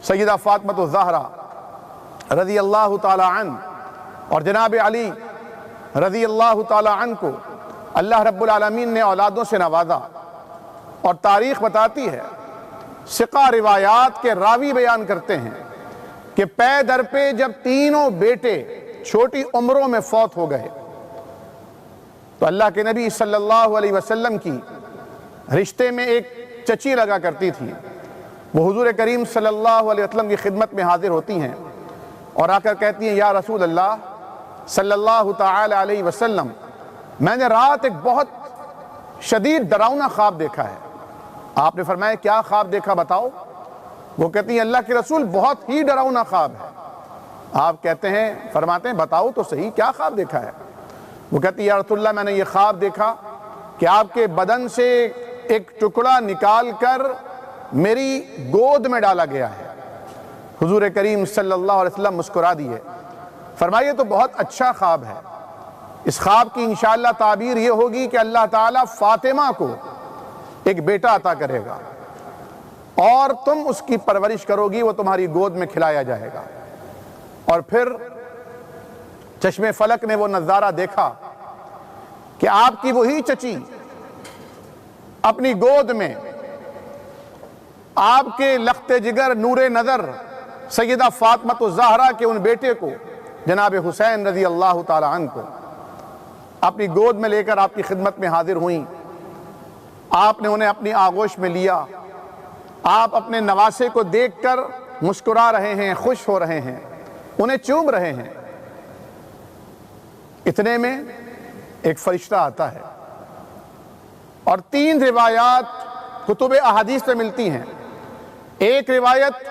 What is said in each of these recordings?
سیدہ فاطمہ الزہرا رضی اللہ تعالی عنہ اور جناب علی رضی اللہ تعالی عنہ کو اللہ رب العالمین نے اولادوں سے نوازا، اور تاریخ بتاتی ہے، ثقہ روایات کے راوی بیان کرتے ہیں کہ پے در پہ جب تینوں بیٹے چھوٹی عمروں میں فوت ہو گئے تو اللہ کے نبی صلی اللہ علیہ وسلم کی رشتے میں ایک چچی لگا کرتی تھی، وہ حضور کریم صلی اللہ علیہ وسلم کی خدمت میں حاضر ہوتی ہیں اور آ کر کہتی ہیں یا رسول اللہ صلی اللہ تعالی علیہ وسلم، میں نے رات ایک بہت شدید ڈراؤنا خواب دیکھا ہے۔ آپ نے فرمایا کیا خواب دیکھا بتاؤ؟ وہ کہتی ہیں اللہ کے رسول بہت ہی ڈراؤنا خواب ہے۔ آپ کہتے ہیں فرماتے ہیں بتاؤ تو صحیح کیا خواب دیکھا ہے؟ وہ کہتی ہے یا رسول اللہ میں نے یہ خواب دیکھا کہ آپ کے بدن سے ایک ٹکڑا نکال کر میری گود میں ڈالا گیا ہے۔ حضور کریم صلی اللہ علیہ وسلم مسکرا دیے، فرمائیے تو بہت اچھا خواب ہے، اس خواب کی انشاءاللہ تعبیر یہ ہوگی کہ اللہ تعالیٰ فاطمہ کو ایک بیٹا عطا کرے گا اور تم اس کی پرورش کرو گی، وہ تمہاری گود میں کھلایا جائے گا۔ اور پھر چشم فلک نے وہ نظارہ دیکھا کہ آپ کی وہی چچی اپنی گود میں آپ کے لخت جگر نور نظر سیدہ فاطمہ الزہرا کے ان بیٹے کو جناب حسین رضی اللہ تعالی عنہ کو اپنی گود میں لے کر آپ کی خدمت میں حاضر ہوئیں۔ آپ نے انہیں اپنی آغوش میں لیا، آپ اپنے نواسے کو دیکھ کر مسکرا رہے ہیں، خوش ہو رہے ہیں، انہیں چوم رہے ہیں۔ اتنے میں ایک فرشتہ آتا ہے اور 3 روایات کتب احادیث میں ملتی ہیں۔ ایک روایت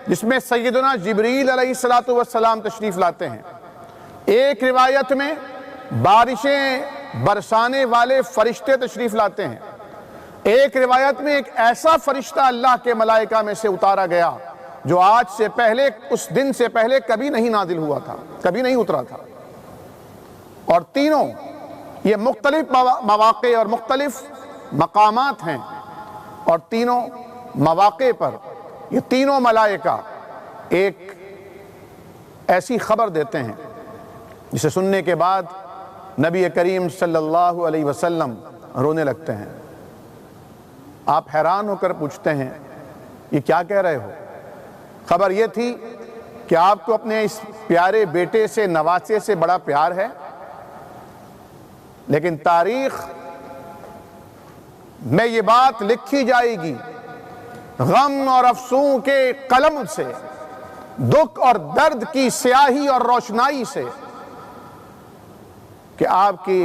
جس میں سیدنا جبریل علیہ السلام تشریف لاتے ہیں، ایک روایت میں بارشیں برسانے والے فرشتے تشریف لاتے ہیں، ایک روایت میں ایک ایسا فرشتہ اللہ کے ملائکہ میں سے اتارا گیا جو آج سے پہلے، اس دن سے پہلے کبھی نہیں نازل ہوا تھا، کبھی نہیں اترا تھا۔ اور تینوں یہ مختلف مواقع اور مختلف مقامات ہیں، اور تینوں مواقع پر یہ تینوں ملائکہ ایک ایسی خبر دیتے ہیں جسے سننے کے بعد نبی کریم صلی اللہ علیہ وسلم رونے لگتے ہیں۔ آپ حیران ہو کر پوچھتے ہیں یہ کیا کہہ رہے ہو؟ خبر یہ تھی کہ آپ کو اپنے اس پیارے بیٹے سے، نواسے سے بڑا پیار ہے، لیکن تاریخ میں یہ بات لکھی جائے گی غم اور افسوں کے قلم سے، دکھ اور درد کی سیاہی اور روشنائی سے، کہ آپ کی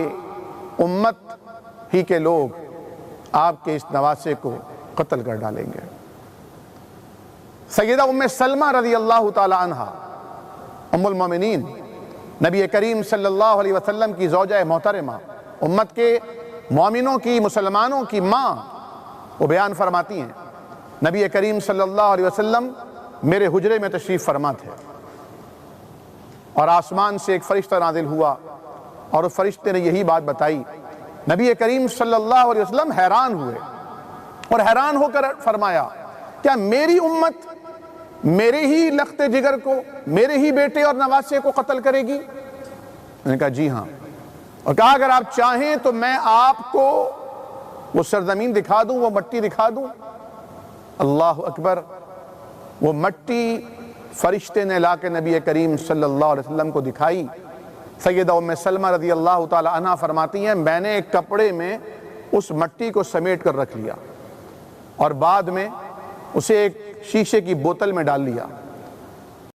امت ہی کے لوگ آپ کے اس نواسے کو قتل کر ڈالیں گے۔ سیدہ ام سلمہ رضی اللہ تعالی عنہ، ام المومنین، نبی کریم صلی اللہ علیہ وسلم کی زوجہ محترمہ، امت کے مومنوں کی، مسلمانوں کی ماں، وہ بیان فرماتی ہیں نبی کریم صلی اللہ علیہ وسلم میرے حجرے میں تشریف فرما تھے اور آسمان سے ایک فرشتہ نازل ہوا اور اس فرشتے نے یہی بات بتائی۔ نبی کریم صلی اللہ علیہ وسلم حیران ہوئے اور حیران ہو کر فرمایا کیا میری امت میرے ہی لخت جگر کو، میرے ہی بیٹے اور نواسے کو قتل کرے گی؟ میں نے کہا جی ہاں، اور کہا اگر آپ چاہیں تو میں آپ کو وہ سرزمین دکھا دوں، وہ مٹی دکھا دوں۔ اللہ اکبر! وہ مٹی فرشتے نے لا کے نبی کریم صلی اللہ علیہ وسلم کو دکھائی۔ سیدہ ام سلمہ رضی اللہ تعالی عنہ فرماتی ہیں میں نے ایک کپڑے میں اس مٹی کو سمیٹ کر رکھ لیا اور بعد میں اسے ایک شیشے کی بوتل میں ڈال لیا۔